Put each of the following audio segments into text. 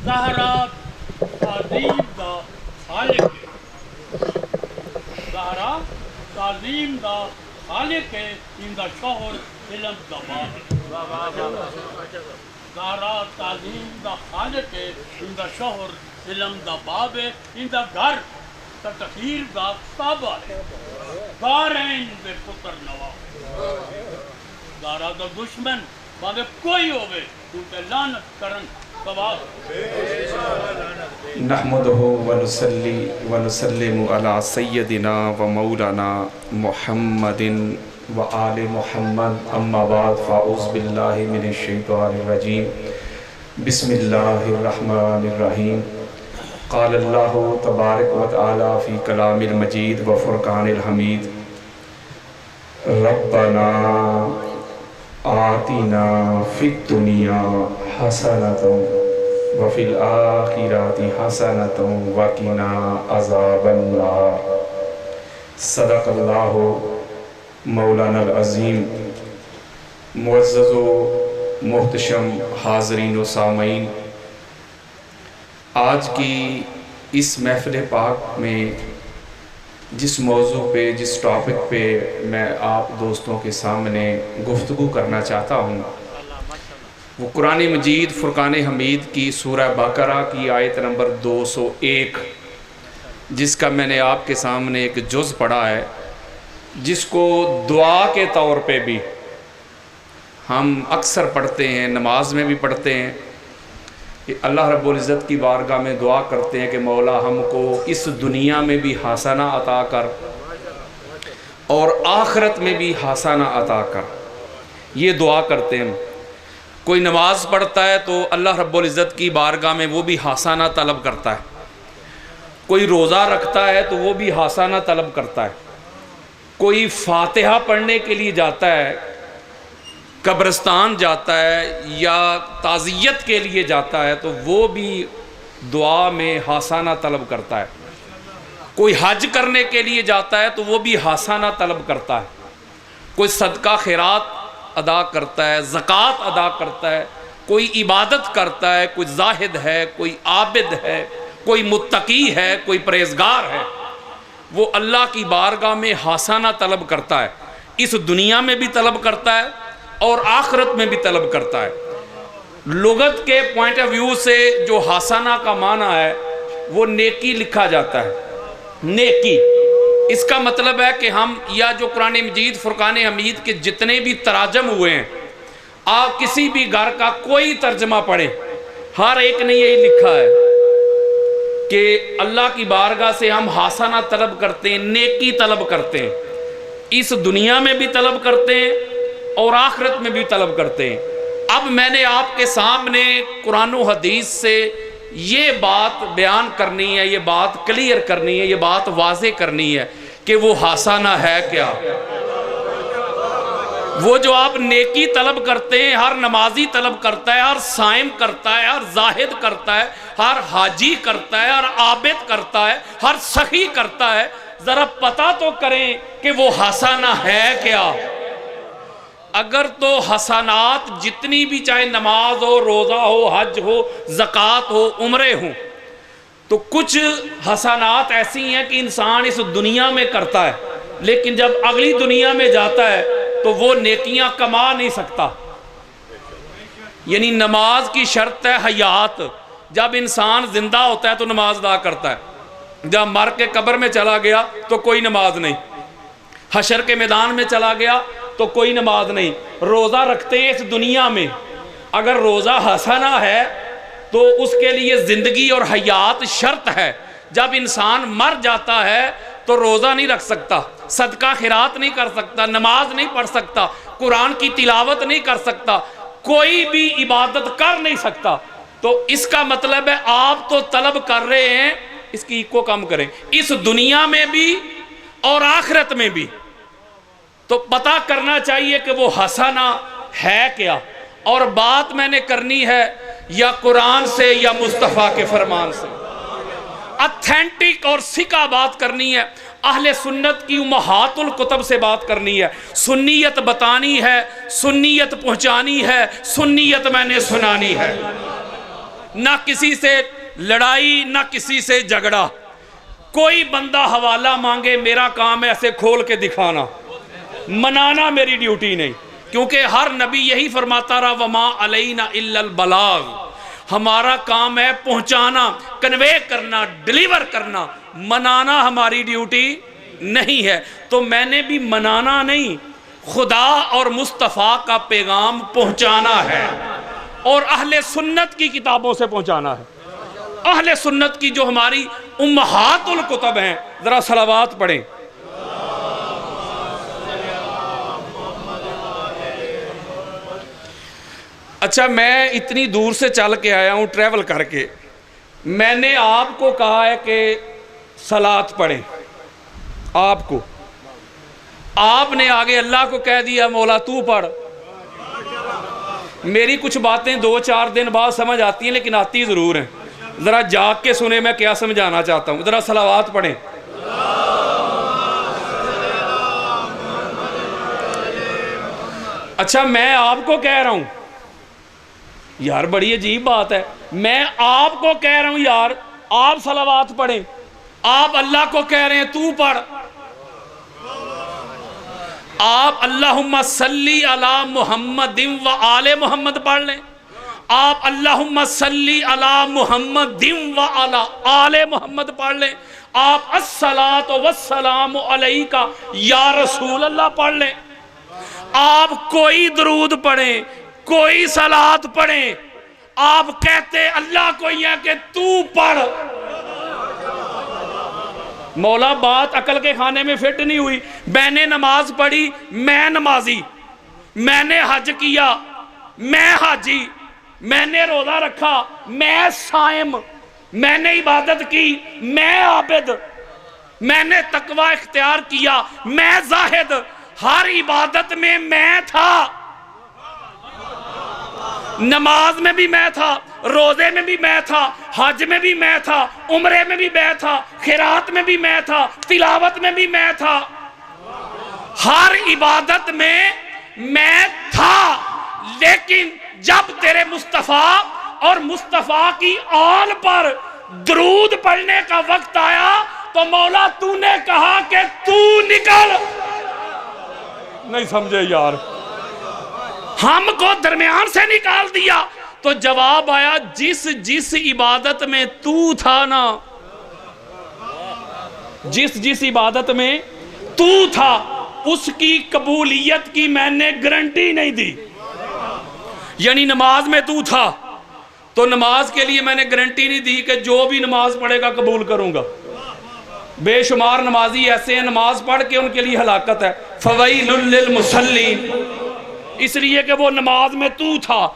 زہرا تعظیم دا خالق ہے، زہرا تعظیم دا خالق ہے، ان دا شوہر علم دا باب ہے۔ زہرا تعظیم دا خالق ہے، ان دا شوہر علم دا باب ہے، ان دا گھر تطہیر دا کعبہ ہے، دارین بے پتر نوا۔ زہرا دا دشمن باوے کوئی ہوئے کیونکہ لعنت کرن گواہ۔ نحمدہ ونصلی ونسلم علی سیدنا و مولانا محمد و آل محمد، اما بعد فاعوذ باللہ من الشیطان الرجیم، بسم اللہ الرحمن الرحیم۔ قال اللہ تبارک و تعالی فی کلام المجید و فرقان الحمید، ربنا آتنا فی الدنیا حسنۃ وفی الآخرۃ حسنۃ وقنا عذاب النار۔ صدق اللہ مولانا العظیم۔ معزز و محتشم حاضرین و سامعین، آج کی اس محفل پاک میں جس موضوع پہ، جس ٹاپک پہ میں آپ دوستوں کے سامنے گفتگو کرنا چاہتا ہوں، وہ قرآن مجید فرقان حمید کی سورہ بقرہ کی آیت نمبر 201، جس کا میں نے آپ کے سامنے ایک جز پڑھا ہے، جس کو دعا کے طور پہ بھی ہم اکثر پڑھتے ہیں، نماز میں بھی پڑھتے ہیں کہ اللہ رب العزت کی بارگاہ میں دعا کرتے ہیں کہ مولا ہم کو اس دنیا میں بھی حسنہ عطا کر اور آخرت میں بھی حسنہ عطا کر۔ یہ دعا کرتے ہیں۔ کوئی نماز پڑھتا ہے تو اللہ رب العزت کی بارگاہ میں وہ بھی حسنہ طلب کرتا ہے، کوئی روزہ رکھتا ہے تو وہ بھی حسنہ طلب کرتا ہے، کوئی فاتحہ پڑھنے کے لیے جاتا ہے، قبرستان جاتا ہے یا تعزیت کے لیے جاتا ہے تو وہ بھی دعا میں حسنہ طلب کرتا ہے، کوئی حج کرنے کے لیے جاتا ہے تو وہ بھی حسنہ طلب کرتا ہے، کوئی صدقہ خیرات ادا کرتا ہے، زکوٰۃ ادا کرتا ہے، کوئی عبادت کرتا ہے، کوئی زاہد ہے، کوئی عابد ہے، کوئی متقی ہے، کوئی پرہیزگار ہے، وہ اللہ کی بارگاہ میں حسنہ طلب کرتا ہے، اس دنیا میں بھی طلب کرتا ہے اور آخرت میں بھی طلب کرتا ہے۔ لغت کے پوائنٹ آف ویو سے جو حسنہ کا معنی ہے وہ نیکی لکھا جاتا ہے، نیکی۔ اس کا مطلب ہے کہ ہم یا جو قرآن مجید فرقان حمید کے جتنے بھی تراجم ہوئے ہیں، آپ کسی بھی گھر کا کوئی ترجمہ پڑھیں، ہر ایک نے یہی لکھا ہے کہ اللہ کی بارگاہ سے ہم حسنہ طلب کرتے ہیں، نیکی طلب کرتے ہیں، اس دنیا میں بھی طلب کرتے ہیں اور آخرت میں بھی طلب کرتے ہیں۔ اب میں نے آپ کے سامنے قرآن و حدیث سے یہ بات بیان کرنی ہے، یہ بات کلیئر کرنی ہے، یہ بات واضح کرنی ہے کہ وہ حسنہ ہے کیا۔ وہ جو آپ نیکی طلب کرتے ہیں، ہر نمازی طلب کرتا ہے، ہر صائم کرتا ہے، ہر زاہد کرتا ہے، ہر حاجی کرتا ہے، ہر عابد کرتا ہے، ہر سخی کرتا ہے، ذرا پتہ تو کریں کہ وہ حسنہ ہے کیا۔ اگر تو حسنات جتنی بھی، چاہے نماز ہو، روزہ ہو، حج ہو، زکوٰۃ ہو، عمرے ہوں، تو کچھ حسنات ایسی ہیں کہ انسان اس دنیا میں کرتا ہے لیکن جب اگلی دنیا میں جاتا ہے تو وہ نیکیاں کما نہیں سکتا۔ یعنی نماز کی شرط ہے حیات، جب انسان زندہ ہوتا ہے تو نماز ادا کرتا ہے، جب مر کے قبر میں چلا گیا تو کوئی نماز نہیں، حشر کے میدان میں چلا گیا تو کوئی نماز نہیں۔ روزہ رکھتے ہیں اس دنیا میں، اگر روزہ حسنہ ہے تو اس کے لیے زندگی اور حیات شرط ہے۔ جب انسان مر جاتا ہے تو روزہ نہیں رکھ سکتا، صدقہ خیرات نہیں کر سکتا، نماز نہیں پڑھ سکتا، قرآن کی تلاوت نہیں کر سکتا، کوئی بھی عبادت کر نہیں سکتا۔ تو اس کا مطلب ہے آپ تو طلب کر رہے ہیں، اس کی کو کم کریں، اس دنیا میں بھی اور آخرت میں بھی۔ تو پتہ کرنا چاہیے کہ وہ حسنہ ہے کیا، اور بات میں نے کرنی ہے یا قرآن سے یا مصطفیٰ کے فرمان سے، اتھینٹک اور سکا بات کرنی ہے، اہل سنت کی امہات الکتب سے بات کرنی ہے، سنیت بتانی ہے، سنیت پہنچانی ہے، سنیت میں نے سنانی ہے۔ نہ کسی سے لڑائی نہ کسی سے جھگڑا. کوئی بندہ حوالہ مانگے میرا کام ہے ایسے کھول کے دکھانا، منانا میری ڈیوٹی نہیں، کیونکہ ہر نبی یہی فرماتا رہا وما علینا الا البلاغ، ہمارا کام ہے پہنچانا، کنوے کرنا، ڈیلیور کرنا، منانا ہماری ڈیوٹی نہیں ہے. تو میں نے بھی منانا نہیں، خدا اور مصطفیٰ کا پیغام پہنچانا ہے اور اہل سنت کی کتابوں سے پہنچانا ہے. اہل سنت کی جو ہماری امہات الکتب ہیں، ذرا صلوات پڑھیں. اچھا میں اتنی دور سے چل کے آیا ہوں ٹریول کر کے، میں نے آپ کو کہا ہے کہ صلاۃ پڑھیں، آپ نے آگے اللہ کو کہہ دیا مولا تو پڑھ. میری کچھ باتیں 2-4 دن بعد سمجھ آتی ہیں لیکن آتی ضرور ہیں. ذرا جاگ کے سنیں میں کیا سمجھانا چاہتا ہوں. ذرا صلوات پڑھیں. اچھا میں آپ کو کہہ رہا ہوں یار، بڑی عجیب بات ہے، میں آپ کو کہہ رہا ہوں یار آپ صلوات پڑھیں، آپ اللہ کو کہہ رہے ہیں تو پڑھ. آپ اللہم صلی علی محمد و آل محمد پڑھ لیں، آپ اللہم صلی علی محمد و علی آل محمد پڑھ لیں، آپ الصلاۃ والسلام علیک یا رسول اللہ پڑھ لیں. آپ کوئی درود پڑھیں، کوئی صلاۃ پڑھیں، آپ کہتے اللہ کو یہ کہ تو پڑھ. مولا بات عقل کے کھانے میں فٹ نہیں ہوئی. میں نے نماز پڑھی، میں نمازی، میں نے حج کیا، میں حاجی، میں نے روزہ رکھا، میں صائم، میں نے عبادت کی، میں عابد، میں نے تقوی اختیار کیا، میں زاہد. ہر عبادت میں تھا، نماز میں بھی میں تھا، روزے میں بھی میں تھا، حج میں بھی میں تھا، عمرے میں بھی میں تھا، خیرات میں بھی میں تھا، تلاوت میں بھی میں تھا، ہر عبادت میں تھا. لیکن جب تیرے مصطفیٰ اور مصطفیٰ کی آل پر درود پڑھنے کا وقت آیا تو مولا تو نے کہا کہ تو نکل. نہیں سمجھے یار، ہم کو درمیان سے نکال دیا. تو جواب آیا جس عبادت میں تو تھا نا، جس عبادت میں تو تھا اس کی قبولیت کی میں نے گارنٹی نہیں دی. یعنی نماز میں تو تھا تو نماز کے لیے میں نے گارنٹی نہیں دی کہ جو بھی نماز پڑھے گا قبول کروں گا. بے شمار نمازی ایسے ہیں نماز پڑھ کے ان کے لیے ہلاکت ہے. فویل للمصلین، اس لیے کہ وہ نماز میں تو تھا،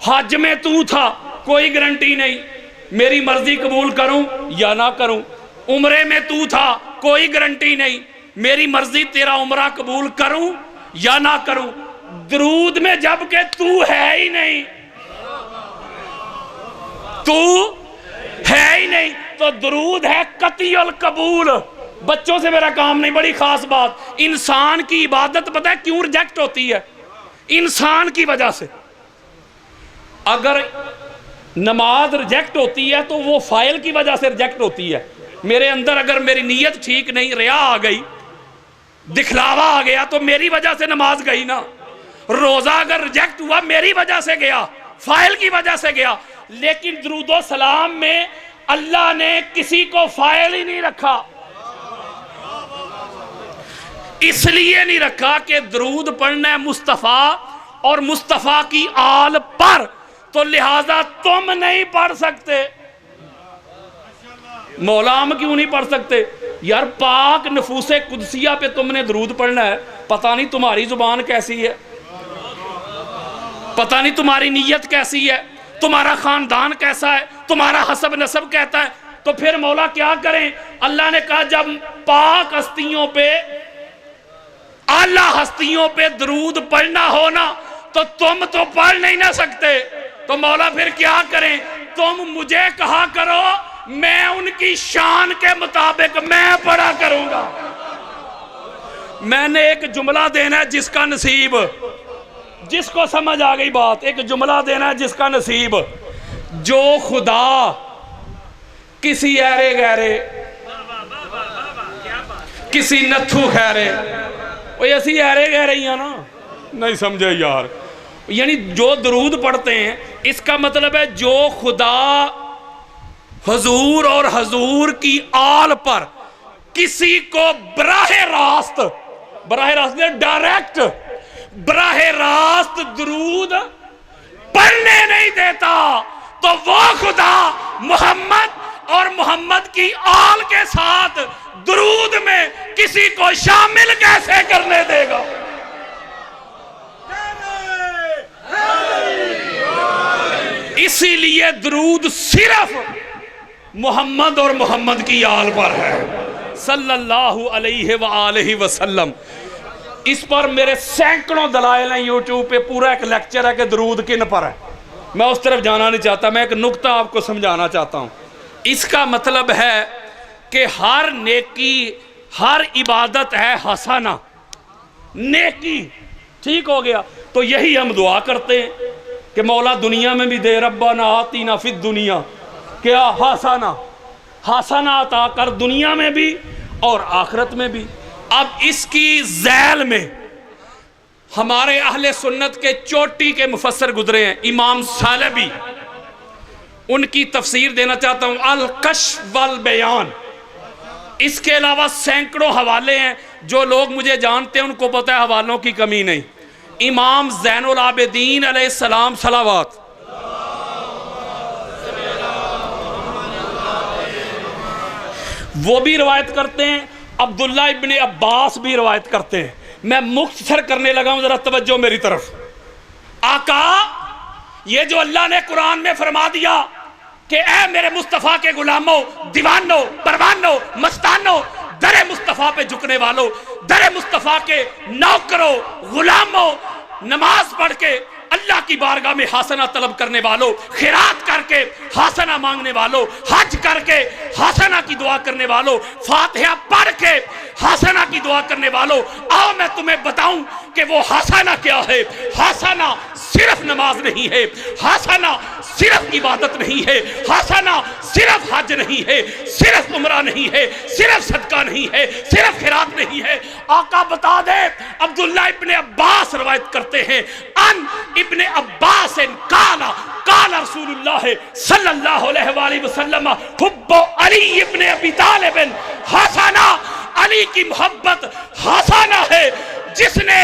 حج میں تو تھا، کوئی گارنٹی نہیں میری مرضی قبول کروں یا نہ کروں. عمرے میں تو تھا، کوئی گارنٹی نہیں میری مرضی تیرا عمرہ قبول کروں یا نہ کروں. درود میں جب کہ تو ہے ہی نہیں، تو ہے ہی نہیں، تو درود ہے قطعی القبول. بچوں سے میرا کام نہیں. بڑی خاص بات، انسان کی عبادت پتہ ہے کیوں ریجیکٹ ہوتی ہے؟ انسان کی وجہ سے. اگر نماز ریجیکٹ ہوتی ہے تو وہ فائل کی وجہ سے ریجیکٹ ہوتی ہے. میرے اندر اگر میری نیت ٹھیک نہیں، ریا آ گئی، دکھلاوا آ گیا تو میری وجہ سے نماز گئی نا. روزہ اگر ریجیکٹ ہوا میری وجہ سے گیا، فائل کی وجہ سے گیا. لیکن درود و سلام میں اللہ نے کسی کو فائل ہی نہیں رکھا. اس لیے نہیں رکھا کہ درود پڑھنا ہے مصطفیٰ اور مصطفیٰ کی آل پر، تو لہٰذا تم نہیں پڑھ سکتے. مولا ہم کیوں نہیں پڑھ سکتے؟ یار پاک نفوس قدسیہ پہ تم نے درود پڑھنا ہے. پتہ نہیں تمہاری زبان کیسی ہے، پتہ نہیں تمہاری نیت کیسی ہے، تمہارا خاندان کیسا ہے، تمہارا حسب نسب کہتا ہے. تو پھر مولا کیا کریں؟ اللہ نے کہا جب پاک ہستیوں پہ، اعلیٰ ہستیوں پہ درود پڑھنا ہونا تو تم تو پڑھ نہیں نہ سکتے. تو مولا پھر کیا کریں؟ تم مجھے کہا کرو، میں ان کی شان کے مطابق میں پڑھا کروں گا. میں نے ایک جملہ دینا ہے جس کا نصیب، جس کو سمجھ آ گئی بات، ایک جملہ دینا ہے جس کا نصیب. جو خدا کسی ایرے گہرے کسی نتھو خیرے، وہ اسی ایرے گہرے ہی ہیں نا، نہیں سمجھے یار؟ یعنی جو درود پڑھتے ہیں اس کا مطلب ہے جو خدا حضور اور حضور کی آل پر کسی کو براہ راست ڈائریکٹ براہ راست درود پڑھنے نہیں دیتا، تو وہ خدا محمد اور محمد کی آل کے ساتھ درود میں کسی کو شامل کیسے کرنے دے گا؟ اسی لیے درود صرف محمد اور محمد کی آل پر ہے صلی اللہ علیہ وآلہ وسلم۔ اس پر میرے سینکڑوں دلائل ہیں یوٹیوب پہ، پورا ایک لیکچر ہے کہ درود کن پر ہے، میں اس طرف جانا نہیں چاہتا، میں ایک نقطہ آپ کو سمجھانا چاہتا ہوں۔ اس کا مطلب ہے کہ ہر نیکی، ہر عبادت ہے حسنہ، نیکی، ٹھیک ہو گیا؟ تو یہی ہم دعا کرتے ہیں کہ مولا دنیا میں بھی دے، ربنا آتینا فی الدنیا، کیا حسنہ عطا کر، دنیا میں بھی اور آخرت میں بھی۔ اب اس کی ذیل میں ہمارے اہل سنت کے چوٹی کے مفسر گزرے ہیں، امام سالبی، ان کی تفسیر دینا چاہتا ہوں، الکشف والبیان۔ اس کے علاوہ سینکڑوں حوالے ہیں، جو لوگ مجھے جانتے ہیں ان کو پتہ ہے حوالوں کی کمی نہیں۔ امام زین العابدین علیہ السلام صلوات، وہ بھی روایت کرتے ہیں، عبداللہ ابن عباس بھی روایت کرتے ہیں۔ میں مختصر کرنے لگا ہوں، ذرا توجہ میری طرف۔ آقا یہ جو اللہ نے قرآن میں فرما دیا کہ اے میرے مصطفیٰ کے غلاموں، دیوانوں، پروانوں، مستانوں، در مصطفیٰ پہ جھکنے والوں، در مصطفیٰ کے نوکروں، غلاموں، نماز پڑھ کے اللہ کی بارگاہ میں حسنہ طلب کرنے والوں، خیرات کر کے حسنہ مانگنے والوں، حج کر کے حسنہ کی دعا کرنے والوں، فاتحہ پڑھ کے حسنہ کی دعا کرنے والوں، آؤ میں تمہیں بتاؤں کہ وہ حسنہ کیا ہے۔ حسنہ صرف نماز نہیں ہے، حسنہ صرف عبادت نہیں ہے، حسنہ صرف حج نہیں ہے، صرف عمرہ نہیں ہے، صرف صدقہ نہیں ہے، صرف خیرات نہیں ہے۔ آقا بتا دے، عبداللہ ابن عباس روایت کرتے ہیں، ان ابن عباس قال رسول اللہ صلی اللہ علیہ وآلہ وسلم حب علی ابن ابی طالب حسنہ، علی کی محبت حسنہ ہے، جس نے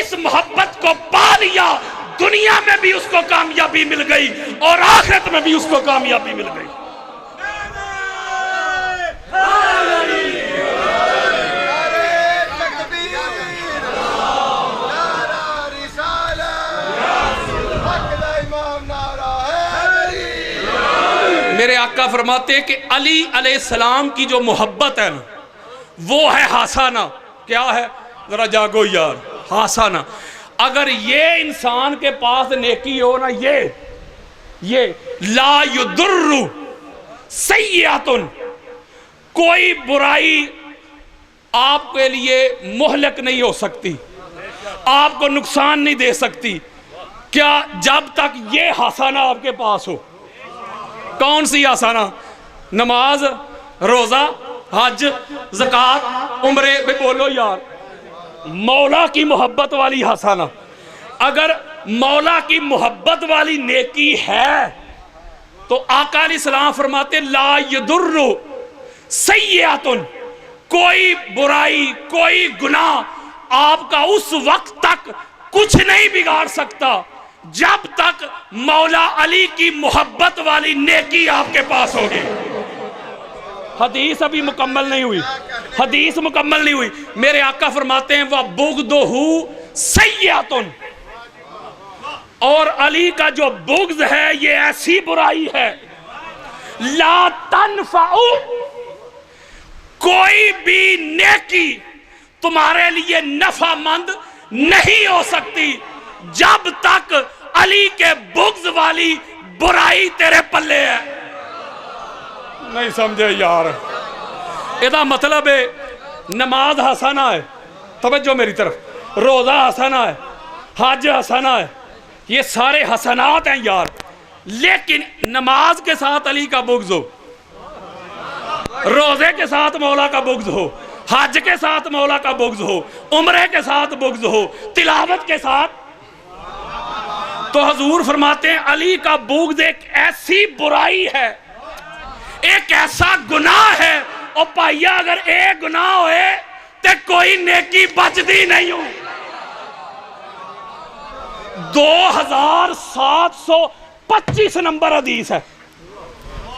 اس محبت کو پا لیا دنیا میں بھی اس کو کامیابی مل گئی اور آخرت میں بھی اس کو کامیابی مل گئی۔ میرے آقا فرماتے ہیں کہ علی علیہ السلام کی جو محبت ہے نا وہ ہے حسنہ۔ کیا ہے؟ ذرا جاگو یار، حسنہ۔ اگر یہ انسان کے پاس نیکی ہو نا، یہ لا یضر سیئۃ، کوئی برائی آپ کے لیے مہلک نہیں ہو سکتی، آپ کو نقصان نہیں دے سکتی، کیا جب تک یہ حسنہ آپ کے پاس ہو۔ کون سی حسنہ؟ نماز، روزہ، حج، زکوٰۃ، عمرے پہ بولو یار، مولا کی محبت والی حسنہ۔ اگر مولا کی محبت والی نیکی ہے تو آقا علیہ السلام فرماتے لا یضر سیئۃ، کوئی برائی، کوئی گناہ آپ کا اس وقت تک کچھ نہیں بگاڑ سکتا جب تک مولا علی کی محبت والی نیکی آپ کے پاس ہوگی۔ حدیث ابھی مکمل نہیں ہوئی، حدیث مکمل نہیں ہوئی۔ میرے آقا فرماتے ہیں وَبُغْضُهُ سَیِّئَةٌ، اور علی کا جو بغض ہے یہ ایسی برائی ہے لا تنفع، کوئی بھی نیکی تمہارے لیے نفع مند نہیں ہو سکتی جب تک علی کے بغض والی برائی تیرے پلے ہے۔ نہیں سمجھے یار؟ یہ مطلب ہے نماز حسنہ ہے، توجہ میری طرف، روزہ حسنہ ہے، حج حسنہ ہے، یہ سارے حسنات ہیں یار۔ لیکن نماز کے ساتھ علی کا بغض ہو، روزے کے ساتھ مولا کا بغض ہو، حج کے ساتھ مولا کا بغض ہو، عمرے کے ساتھ بغض ہو، تلاوت کے ساتھ، تو حضور فرماتے ہیں علی کا بغض ایک ایسی برائی ہے، ایک ایسا گناہ ہے، اور پائیا اگر ایک گناہ ہوئے تو کوئی نیکی بچتی نہیں ہو۔ 2725 نمبر حدیث ہے،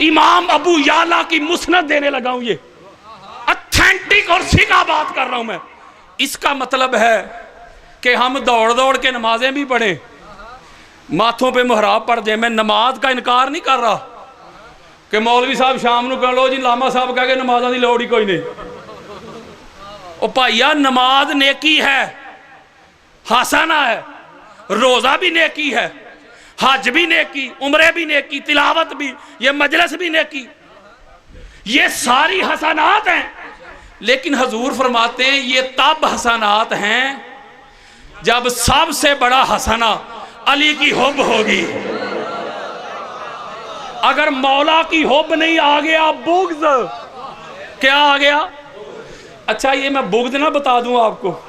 امام ابو یعلا کی مسند دینے لگا ہوں، یہ اتھینٹک اور سیکھا بات کر رہا ہوں میں۔ اس کا مطلب ہے کہ ہم دوڑ دوڑ کے نمازیں بھی پڑھیں، ماتھوں پہ محراب پڑھ جائیں۔ میں نماز کا انکار نہیں کر رہا کہ مولوی صاحب شام نو کہہ لو جی لاما صاحب کہہ کے نمازاں دی لوڑ ہی کوئی نہیں۔ او بھائیا نماز نیکی ہے، حسنہ ہے، روزہ بھی نیکی ہے، حج بھی نیکی، عمرے بھی نیکی، تلاوت بھی، یہ مجلس بھی نیکی، یہ ساری حسنات ہیں۔ لیکن حضور فرماتے ہیں یہ تب حسنات ہیں جب سب سے بڑا حسنہ علی کی حب ہوگی۔ اگر مولا کی حب نہیں آ گیا بغض، کیا آ گیا؟ اچھا یہ میں بغض نہ بتا دوں آپ کو،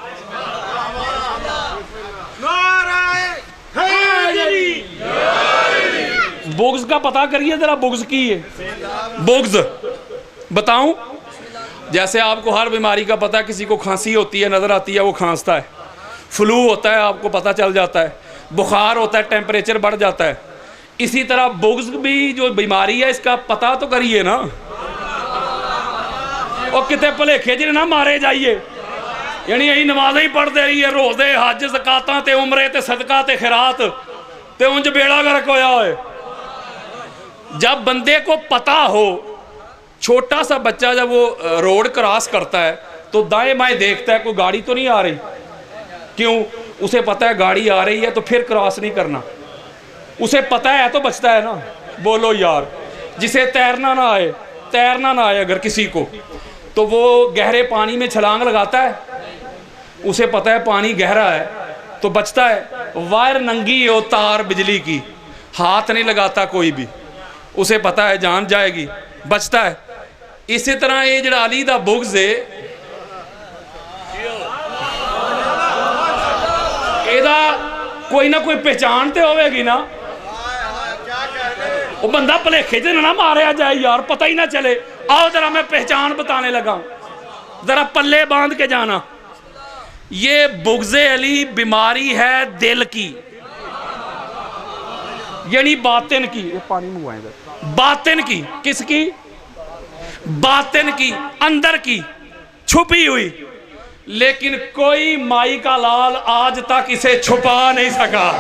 بغض کا پتہ کریے ذرا، بغض کی ہے، بغض بتاؤں؟ جیسے آپ کو ہر بیماری کا پتہ، کسی کو کھانسی ہوتی ہے نظر آتی ہے وہ کھانستا ہے، فلو ہوتا ہے آپ کو پتہ چل جاتا ہے، بخار ہوتا ہے ٹیمپریچر بڑھ جاتا ہے، اسی طرح بغض بھی جو بیماری ہے اس کا پتہ تو کریے نا، اور کتے بھلیکھے جی نہ مارے جائیے، یعنی یہی نمازیں ہی پڑھ دے رہی ہے، روزے حج زکاتاں تے عمرے تے صدقہ تے خیرات تے انج بیڑا گرک ہویا ہوئے۔ جب بندے کو پتہ ہو، چھوٹا سا بچہ جب وہ روڈ کراس کرتا ہے تو دائیں بائیں دیکھتا ہے کوئی گاڑی تو نہیں آ رہی، کیوں؟ اسے پتہ ہے گاڑی آ رہی ہے تو پھر کراس نہیں کرنا، اسے پتہ ہے تو بچتا ہے نا۔ بولو یار، جسے تیرنا نہ آئے اگر کسی کو تو وہ گہرے پانی میں چھلانگ لگاتا ہے، اسے پتہ ہے پانی گہرا ہے تو بچتا ہے۔ وائر ننگی ہو تار بجلی کی، ہاتھ نہیں لگاتا کوئی بھی، اسے پتہ ہے جان جائے گی، بچتا ہے۔ اسی طرح یہ جڑا علی دا بغض ہے، ایدہ کوئی نہ کوئی پہچان تے ہوئے گی نا، وہ بندہ پلیکھے جے نہ ماریا جائے یار، پتہ ہی نہ چلے۔ آؤ ذرا میں پہچان بتانے لگا ہوں، ذرا پلے باندھ کے جانا۔ یہ بغض علی بیماری ہے دل کی، یعنی باطن کی، پانی منگوائیں ذرا، باطن کی، کس کی؟ باطن کی، اندر کی، چھپی ہوئی، لیکن کوئی مائی کا لال آج تک اسے چھپا نہیں سکا۔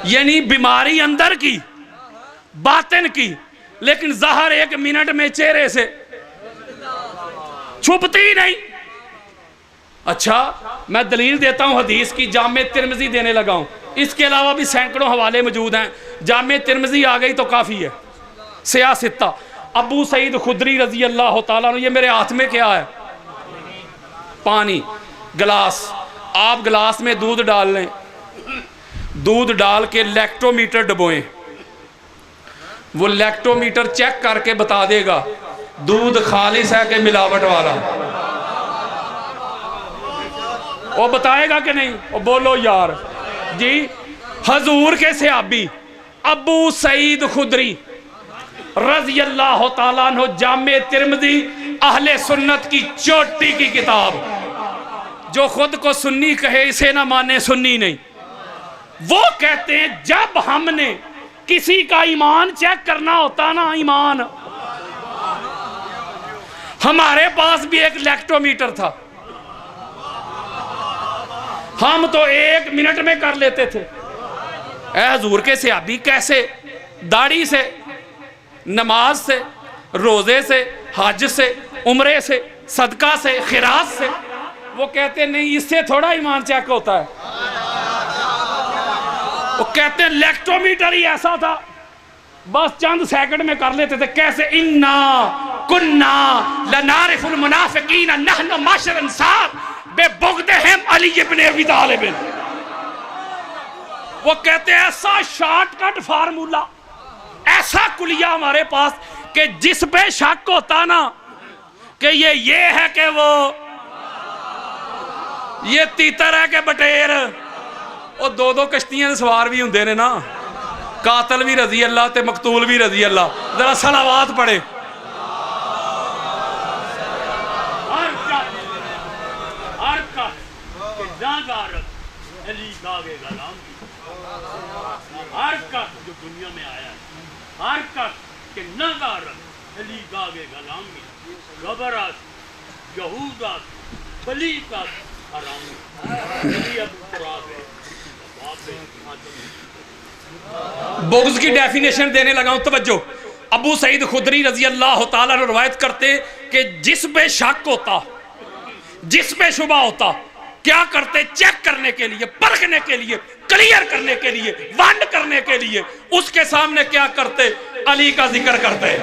یعنی بیماری اندر کی، باطن کی، لیکن ظاہر 1 منٹ میں چہرے سے چھپتی نہیں۔ اچھا میں دلیل دیتا ہوں حدیث کی، جامع ترمذی دینے لگا ہوں، اس کے علاوہ بھی سینکڑوں حوالے موجود ہیں، جامع ترمذی آ گئی تو کافی ہے۔ سیاہ ستہ، ابو سعید خدری رضی اللہ تعالیٰ عنہ، یہ میرے ہاتھ میں کیا ہے؟ پانی، گلاس، آپ گلاس میں دودھ ڈال لیں، دودھ ڈال کے لیکٹومیٹر ڈبوئیں، وہ لیکٹومیٹر چیک کر کے بتا دے گا دودھ خالص ہے کہ ملاوٹ والا، وہ بتائے گا کہ نہیں؟ وہ بولو یار جی۔ حضور کے صحابی ابو سعید خدری رضی اللہ تعالیٰ عنہ، جامع ترمذی اہل سنت کی چوٹی کی کتاب، جو خود کو سنی کہے اسے نہ مانے سنی نہیں، وہ کہتے ہیں جب ہم نے کسی کا ایمان چیک کرنا ہوتا نا، ایمان، ہمارے پاس بھی ایک لیکٹومیٹر تھا، ہم تو 1 منٹ میں کر لیتے تھے۔ اے حضور کے صحابی کیسے؟ داڑھی سے، نماز سے، روزے سے، حج سے، عمرے سے، صدقہ سے، خیرات سے۔ وہ کہتے نہیں اس سے تھوڑا ایمان چیک ہوتا ہے، وہ کہتے ہیں لیکٹومیٹر ہی ایسا تھا، بس چند سیکنڈ میں کر لیتے تھے۔ کیسے؟ اِنَّا كُنَّا لَنَعْرِفُ الْمُنَافِقِينَ نَحْنُ مَعْشَرَ الْأَنصَارِ بِبُغْضِهِمْ عَلِيِّ بْنِ أَبِي طَالِبٍ۔ وہ کہتے ہیں ایسا شارٹ کٹ فارمولا، ایسا کلیہ ہمارے پاس کہ جس پہ شک ہوتا نا کہ یہ ہے کہ وہ یہ تیتر ہے کہ بٹیر، وہ دو دو کشتیاں سوار بھی ہوندے نے نا، قاتل بھی رضی اللہ تے مقتول بھی رضی اللہ. ذرا صلوات پڑھے. ہر کس جو دنیا میں آیا ہے، ہر کس کے نظارت علی گاگے غلامی غبرات یہودات بلیقات حرامی علی ابو تراب ہے. بغض کی ڈیفینیشن دینے لگا ہوں، توجہ. ابو سعید خدری رضی اللہ تعالیٰ نے روایت کرتے کہ جس پہ شک ہوتا، جس پہ شبہ ہوتا، کیا کرتے؟ چیک کرنے کے لیے، پرکھنے کے لیے، کلیئر کرنے کے لیے، وانڈ کرنے کے لیے اس کے سامنے کیا کرتے؟ علی کا ذکر کرتے.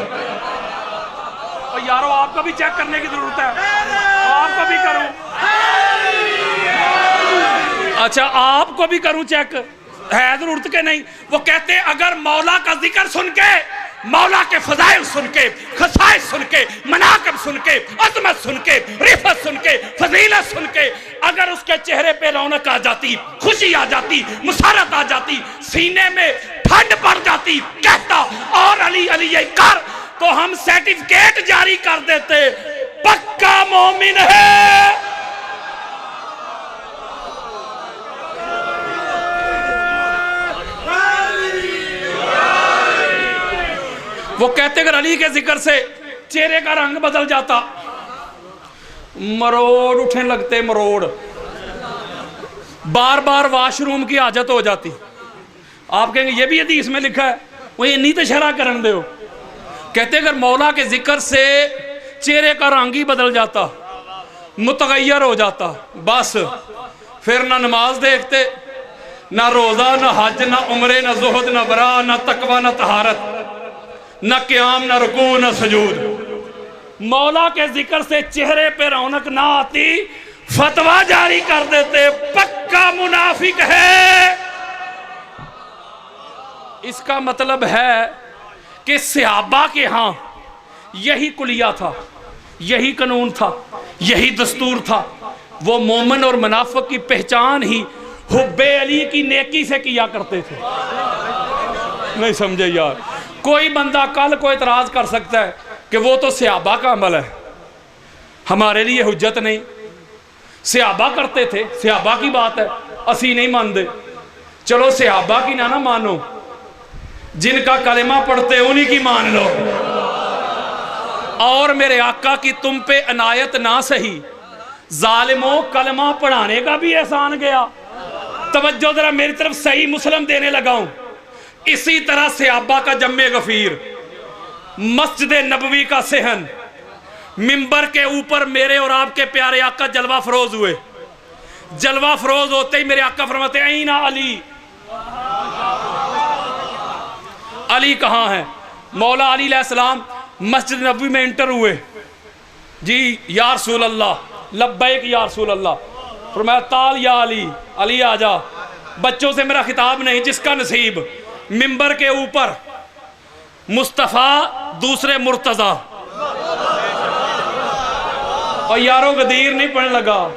اور یارو آپ کو بھی چیک کرنے کی ضرورت ہے، آپ کو بھی کروں، اچھا آپ کو بھی کروں چیک، ہے ضرورت کے نہیں. وہ کہتے اگر مولا کا ذکر سن کے، مولا کے فضائل سن کے، خصائص سن کے، مناقب سن کے، عظمت سن کے، رفعت سن کے، فضیلت سن کے اگر اس کے چہرے پہ رونق آ جاتی، خوشی آ جاتی، مسرت آ جاتی، سینے میں ٹھنڈ پڑ جاتی، کہتا اور علی علی کر، تو ہم سرٹیفکیٹ جاری کر دیتے پکا مومن ہے. وہ کہتے اگر علی کے ذکر سے چہرے کا رنگ بدل جاتا، مروڑ اٹھنے لگتے، مروڑ، بار بار واش روم کی حاجت ہو جاتی. آپ کہیں گے یہ بھی حدیث میں لکھا ہے، وہ یہ نہیں تو شرح کرن دے ہو. کہتے اگر مولا کے ذکر سے چہرے کا رنگ ہی بدل جاتا، متغیر ہو جاتا، بس پھر نہ نماز دیکھتے، نہ روزہ، نہ حج، نہ عمرے، نہ زہد، نہ ورع، نہ تقوی، نہ طہارت، نہ قیام، نہ رکوع، نہ سجود. مولا کے ذکر سے چہرے پہ رونق نہ آتی، فتویٰ جاری کر دیتے پکا منافق ہے. اس کا مطلب ہے کہ صحابہ کے ہاں یہی کلیہ تھا، یہی قانون تھا، یہی دستور تھا. وہ مومن اور منافق کی پہچان ہی حب علی کی نیکی سے کیا کرتے تھے. نہیں سمجھے یار؟ کوئی بندہ کل کو اعتراض کر سکتا ہے کہ وہ تو صحابہ کا عمل ہے، ہمارے لیے حجت نہیں. صحابہ کرتے تھے، صحابہ کی بات ہے، اسی نہیں ماندے. چلو صحابہ کی نہ مانو، جن کا کلمہ پڑھتے انہی کی مان لو. اور میرے آقا کی تم پہ عنایت نہ سہی، ظالموں کلمہ پڑھانے کا بھی احسان گیا. توجہ ذرا میری طرف، صحیح مسلم دینے لگا ہوں. اسی طرح صحابہ کا جم غفیر، مسجد نبوی کا صحن، منبر کے اوپر میرے اور آپ کے پیارے آقا جلوہ فروز ہوئے. جلوہ فروز ہوتے ہی میرے آقا فرماتے ہیں اینا علی، علی کہاں ہے؟ مولا علی علیہ السلام مسجد نبوی میں انٹر ہوئے. جی یا رسول اللہ، لبیک یا رسول اللہ. فرمایا تال یا علی، علی آجا. بچوں سے میرا خطاب نہیں، جس کا نصیب. منبر کے اوپر مصطفیٰ دوسرے مرتضی، اور یاروں غدیر نہیں پڑھنے لگا.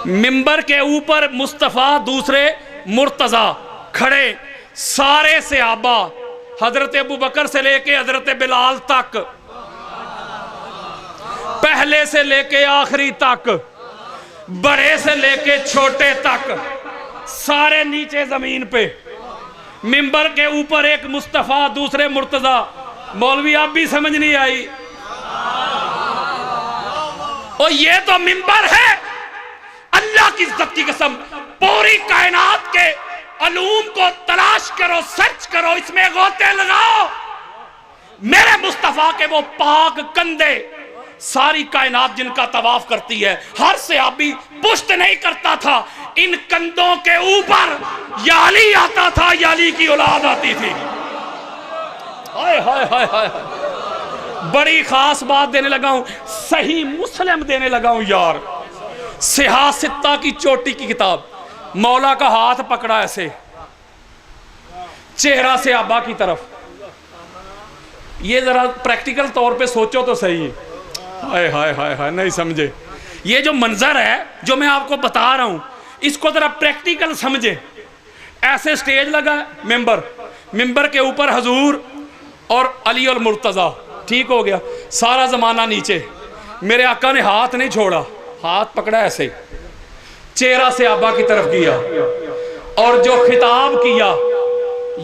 منبر کے اوپر مصطفیٰ دوسرے مرتضی کھڑے، سارے صحابہ حضرت ابو بکر سے لے کے حضرت بلال تک، پہلے سے لے کے آخری تک، بڑے سے لے کے چھوٹے تک، سارے نیچے زمین پہ. منبر کے اوپر ایک مصطفیٰ دوسرے مرتضی. مولوی آپ بھی سمجھ نہیں آئی؟ اور یہ تو منبر ہے، اللہ کی عزت کی قسم پوری کائنات کے علوم کو تلاش کرو، سرچ کرو، اس میں غوطے لگاؤ. میرے مصطفیٰ کے وہ پاک کندھے، ساری کائنات جن کا طواف کرتی ہے، ہر صحابی پشت نہیں کرتا تھا، ان کندھوں کے اوپر یا علی آتا تھا یا علی کی اولاد آتی تھی. ہائے ہائے ہائے ہائے، بڑی خاص بات دینے لگا ہوں، صحیح مسلم دینے لگا ہوں یار. صحاح ستہ کی چوٹی کی کتاب، مولا کا ہاتھ پکڑا ایسے، چہرہ صحابہ کی طرف. یہ ذرا پریکٹیکل طور پہ سوچو تو صحیح. ہائے ہائے ہائے ہائے، نہیں سمجھے. یہ جو منظر ہے جو میں آپ کو بتا رہا ہوں، اس کو ذرا پریکٹیکل سمجھے. ایسے سٹیج لگا ہے، ممبر کے اوپر حضور اور علی المرتضیٰ. ٹھیک ہو گیا، سارا زمانہ نیچے. میرے آقا نے ہاتھ نہیں چھوڑا، ہاتھ پکڑا ایسے، چہرہ صحابہ کی طرف کیا، اور جو خطاب کیا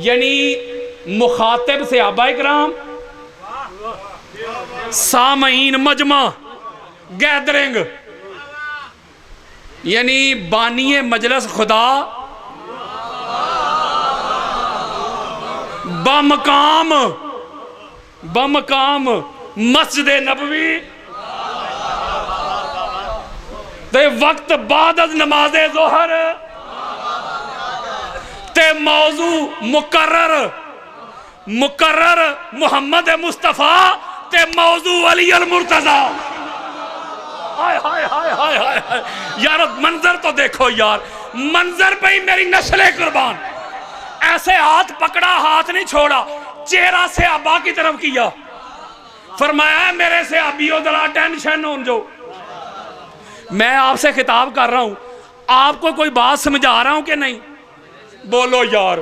یعنی مخاطب صحابہ اکرام، سامعین مجمع گیدرنگ، یعنی بانی مجلس خدا بمقام مسجد نبوی تے وقت بعد از نماز ظہر تے موضوع مقرر محمد مصطفیٰ تے موضوع علی المرتضیٰ. ہائے ہائے ہائے ہائے ہائے یار، منظر تو دیکھو یار، منظر پہ ہی میری نسلیں قربان. ایسے ہاتھ پکڑا، ہاتھ نہیں چھوڑا، چہرہ صحابہ کی طرف کیا. فرمایا میرے صحابیوں ذرا ٹینشن ہو جو، میں آپ سے خطاب کر رہا ہوں، آپ کو کوئی بات سمجھا رہا ہوں کہ نہیں؟ بولو یار.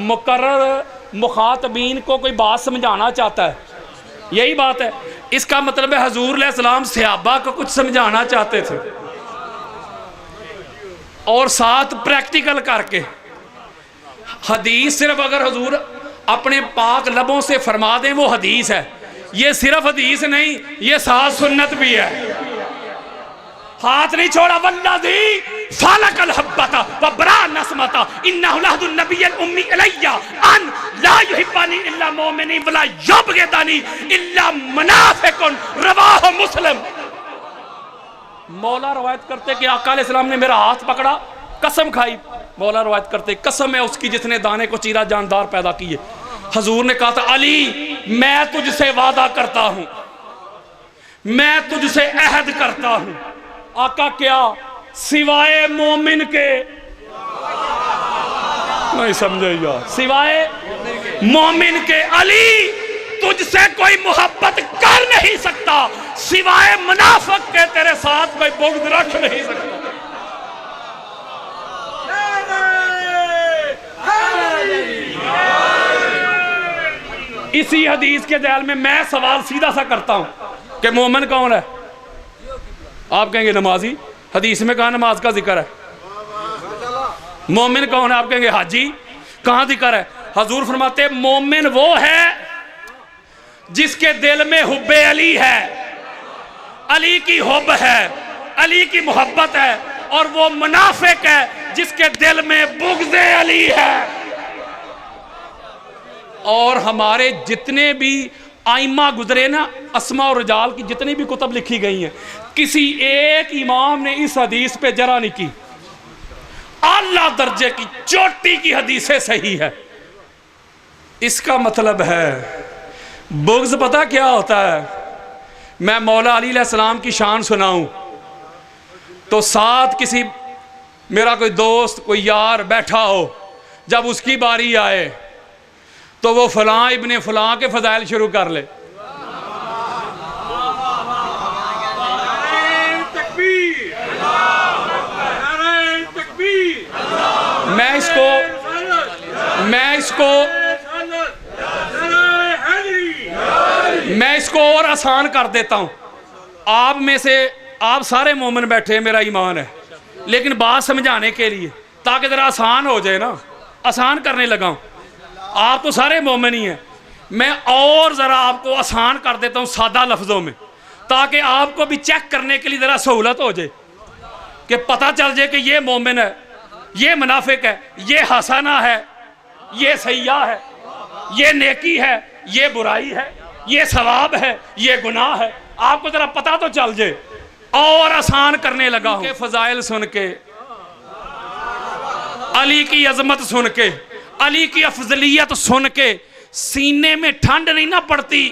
مقرر مخاطبین کو کوئی بات سمجھانا چاہتا ہے، یہی بات ہے. اس کا مطلب ہے حضور علیہ السلام صحابہ کو کچھ سمجھانا چاہتے تھے، اور ساتھ پریکٹیکل کر کے. حدیث صرف اگر حضور اپنے پاک لبوں سے فرما دیں وہ حدیث ہے. یہ صرف حدیث نہیں، یہ ساتھ سنت بھی ہے. ہاتھ نہیں چھوڑا. والذی فالق الحبۃ وبرا النسمۃ انہ لحد النبی الامی الی ان لا یحبنی الا مومن ولا یبغضنی الا منافق. رواہ مسلم. مولا روایت کرتے کہ آقا علیہ السلام نے میرا ہاتھ پکڑا، قسم کھائی. مولا روایت کرتے قسم ہے اس کی جس نے دانے کو چیرا جاندار پیدا کیے. حضور نے کہا تھا علی میں تجھ سے وعدہ کرتا ہوں، میں تجھ سے عہد کرتا ہوں. آقا کیا؟ سوائے مومن کے. نہیں سمجھے یار. سوائے مومن کے علی تجھ سے کوئی محبت کر نہیں سکتا، سوائے منافق کے تیرے ساتھ کوئی بغض رکھ نہیں سکتا. اسی حدیث کے ذیل میں سوال سیدھا سا کرتا ہوں کہ مومن کون ہے؟ آپ کہیں گے نمازی. حدیث میں کہاں نماز کا ذکر ہے؟ مومن کون ہے؟ آپ کہیں گے حاجی. کہاں ذکر ہے؟ حضور فرماتے مومن وہ ہے جس کے دل میں حب علی ہے، علی کی حب ہے، علی کی محبت ہے. اور وہ منافق ہے جس کے دل میں بغض علی ہے. اور ہمارے جتنے بھی آئمہ گزرے نا، اسماء و رجال کی جتنی بھی کتب لکھی گئی ہیں، کسی ایک امام نے اس حدیث پہ جرح نہیں کی. اعلیٰ درجے کی چوٹی کی حدیثیں صحیح ہے. اس کا مطلب ہے بغض پتہ کیا ہوتا ہے؟ میں مولا علی علیہ السلام کی شان سناؤں تو ساتھ کسی میرا کوئی دوست کوئی یار بیٹھا ہو، جب اس کی باری آئے تو وہ فلاں ابن فلاں کے فضائل شروع کر لے. میں اس کو اور آسان کر دیتا ہوں. آپ میں سے آپ سارے مومن بیٹھے، میرا ایمان ہے، لیکن بات سمجھانے کے لیے تاکہ ذرا آسان ہو جائے نا، آسان کرنے لگا ہوں. آپ تو سارے مومن ہی ہیں، میں اور ذرا آپ کو آسان کر دیتا ہوں سادہ لفظوں میں، تاکہ آپ کو بھی چیک کرنے کے لیے ذرا سہولت ہو جائے کہ پتہ چل جائے کہ یہ مومن ہے، یہ منافق ہے، یہ حسنہ ہے، یہ سیاح ہے، یہ نیکی ہے، یہ برائی ہے، یہ ثواب ہے، یہ گناہ ہے. آپ کو ذرا پتہ تو چل جائے. اور آسان کرنے لگا ہوں کہ فضائل سن کے، علی کی عظمت سن کے، علی کی افضلیت سن کے سینے میں ٹھنڈ نہیں نہ پڑتی.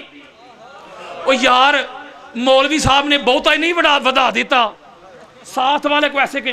او یار مولوی صاحب نے بہت ہی نہیں ودا دیتا، ساتھ والے کو ایسے کہ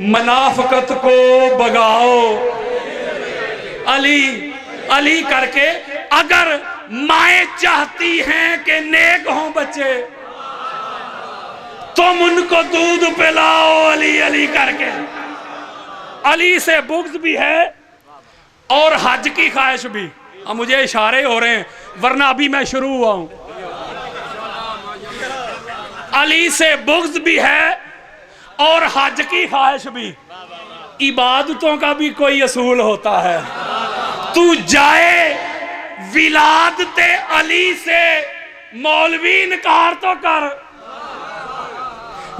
منافقت کو بگاؤ علی علی کر کے. اگر مائیں چاہتی ہیں کہ نیک ہوں بچے تم ان کو دودھ پلاؤ علی علی کر کے. علی سے بغض بھی ہے اور حج کی خواہش بھی. اب مجھے اشارے ہو رہے ہیں ورنہ ابھی میں شروع ہوا ہوں. علی سے بغض بھی ہے اور حج کی خواہش بھی. عبادتوں کا بھی کوئی اصول ہوتا ہے. تو جائے ولادت علی سے مولوی انکار تو کر,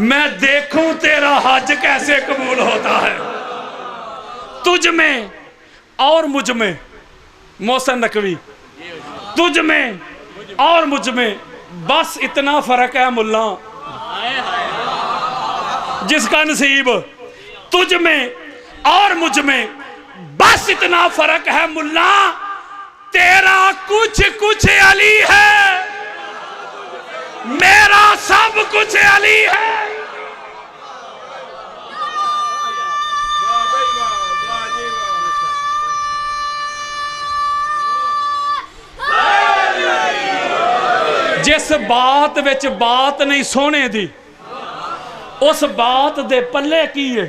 میں دیکھوں تیرا حج کیسے قبول ہوتا ہے. تجھ میں اور مجھ میں, محسن نقوی, تجھ میں اور مجھ میں بس اتنا فرق ہے ملا جس کا نصیب. تجھ میں اور مجھ میں بس اتنا فرق ہے ملا, تیرا کچھ کچھ علی ہے, میرا سب کچھ علی ہے. جس بات وچ بات نہیں سونے دی اس بات دے پلے کیے,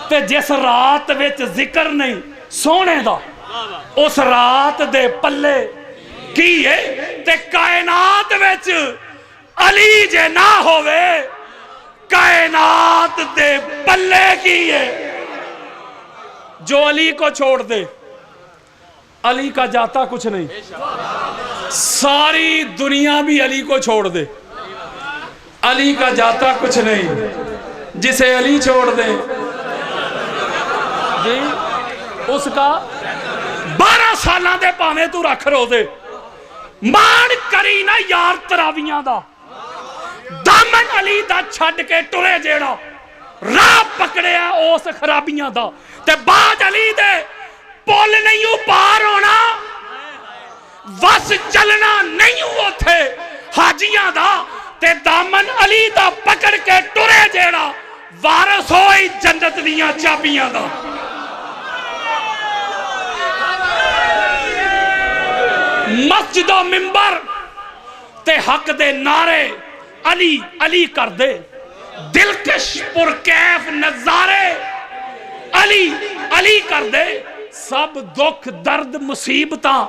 تے جس رات وچ ذکر نہیں سونے دا اس رات دے پلے کیے. تے کائنات وچ علی جے نہ ہوئے کائنات دے پلے کیے. جو علی کو چھوڑ دے علی کا جاتا کچھ نہیں. ساری دنیا بھی علی کو چھوڑ دے علی کا جاتا کچھ نہیں. جسے علی چھوڑ دے جی اس کا 12 سالہ دے پانے تو رکھ رو دے مان کری نا یار تراویاں دا. دامن علی دا چھڑ کے ٹرے جیڑا راہ پکڑے ہے اس خرابیاں دا, تے بعد علی دے پول نہیں پار ہونا, وس چلنا نہیں ہوتے حاجیاں دا, تے دامن علی دا پکڑ کے ٹرے جیڑا وارث ہوئی جنت دیاں چابیاں دا. مسجد و منبر تے حق دے نعرے علی علی کر دے, دلکش پرکیف نظارے علی علی کر دے. سب دکھ درد مصیبتاں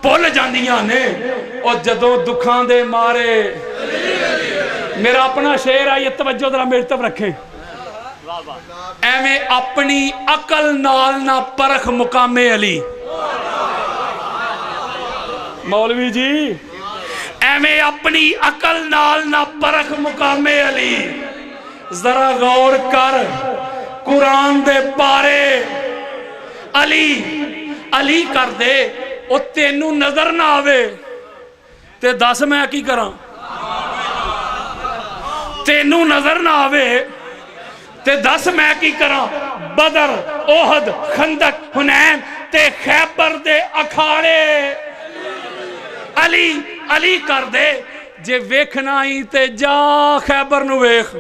پل جاندیاں نے اور جدوں دکھاں دے مارے. میرا اپنا شعر ہے, یہ توجہ ذرا میری طرف رکھیں. ایویں اپنی عقل نال نہ پرخ مقام علی. مولوی جی ایویں اپنی عقل نال نہ پرخ مقام علی. ذرا غور کر قرآن دے پارے علی علی کر دے, او تینوں نظر نہ آوے تے دس میں کی کراں. تینوں نظر نہ آوے تے دس میں کی کراں. بدر احد خندق حنین تے خیبر دے اکھاڑے علی علی کر دے. جے ویکھنا ہی تے جا خیبر نو ویکھ,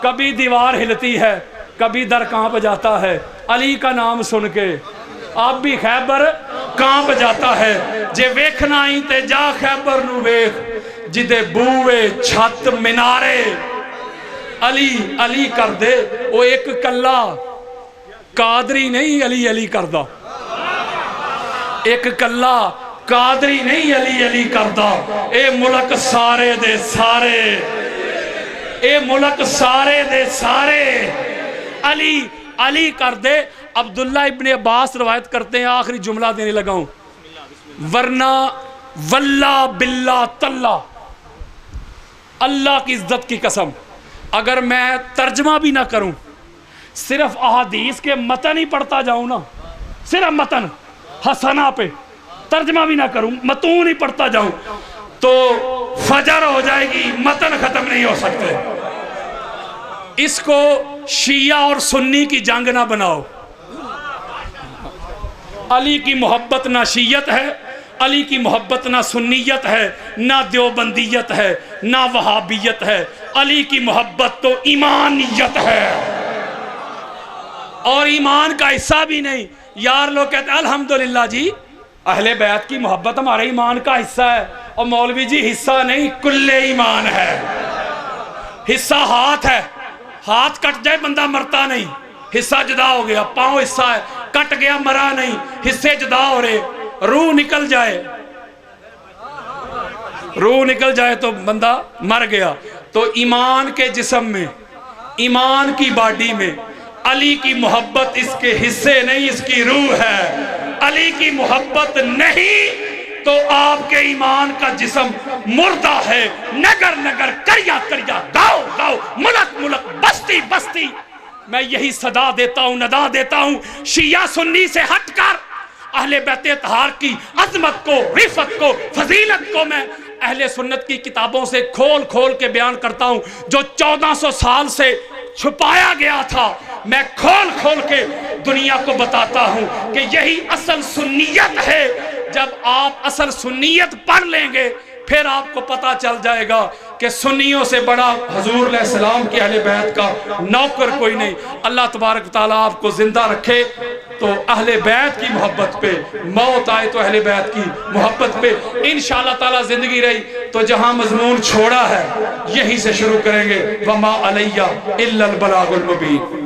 کبھی دیوار ہلتی ہے کبھی در کانپ جاتا ہے علی کا نام سن کے. اب بھی خیبر کانپ جاتا ہے. جے ویکھنا ہی تے جا خیبر نو ویکھ, جدے بوئے چھت منارے علی علی کر دے. وہ ایک کلا قادری نہیں علی علی کردہ, ایک کلا قادری نہیں علی علی کردہ. اے ملک سارے دے سارے, اے ملک سارے دے سارے علی علی کر دے. عبداللہ ابن عباس روایت کرتے ہیں, آخری جملہ دینے لگا ہوں, ورنہ واللہ باللہ تاللہ اللہ کی عزت کی قسم اگر میں ترجمہ بھی نہ کروں, صرف احادیث کے متن ہی پڑھتا جاؤں نا, صرف متن حسنہ پہ ترجمہ بھی نہ کروں, متون ہی پڑھتا جاؤں تو فجر ہو جائے گی, متن ختم نہیں ہو سکتے. اس کو شیعہ اور سنی کی جنگ نہ بناؤ. علی کی محبت نہ شیعت ہے, علی کی محبت نہ سنیت ہے, نہ دیوبندیت ہے, نہ وہابیت ہے. علی کی محبت تو ایمانیت ہے. اور ایمان کا حصہ بھی نہیں. یار لوگ کہتے ہیں الحمدللہ جی اہل بیت کی محبت ہمارے ایمان کا حصہ ہے. اور مولوی جی حصہ نہیں کل ایمان ہے. حصہ ہاتھ ہے, ہاتھ کٹ جائے بندہ مرتا نہیں, حصہ جدا ہو گیا. پاؤں حصہ ہے, کٹ گیا مرا نہیں, حصے جدا ہو رہے. روح نکل جائے, روح نکل جائے تو بندہ مر گیا. تو ایمان کے جسم میں, ایمان کی باڈی میں علی کی محبت اس کے حصے نہیں, اس کی روح ہے. علی کی محبت نہیں تو آپ کے ایمان کا جسم مردہ ہے. نگر نگر کریا کریا گاؤ گاؤ ملک ملک بستی بستی. میں یہی صدا دیتا ہوں, ندا دیتا ہوں, شیعہ سنی سے ہٹ کر اہل بیت اطہار کی عظمت کو, رفت کو, فضیلت کو میں اہل سنت کی کتابوں سے کھول کھول کے بیان کرتا ہوں. جو 1400 سال سے چھپایا گیا تھا میں کھول کھول کے دنیا کو بتاتا ہوں کہ یہی اصل سنیت ہے. جب آپ اصل سنیت پڑھ لیں گے پھر آپ کو پتا چل جائے گا کہ سنیوں سے بڑا حضور علیہ السلام کی اہل بیت کا نوکر کوئی نہیں. اللہ تبارک تعالیٰ آپ کو زندہ رکھے تو اہل بیت کی محبت پہ, موت آئے تو اہل بیت کی محبت پہ انشاءاللہ تعالیٰ زندگی رہی تو جہاں مضمون چھوڑا ہے یہی سے شروع کریں گے. وما علیہ الا البلاغ المبین.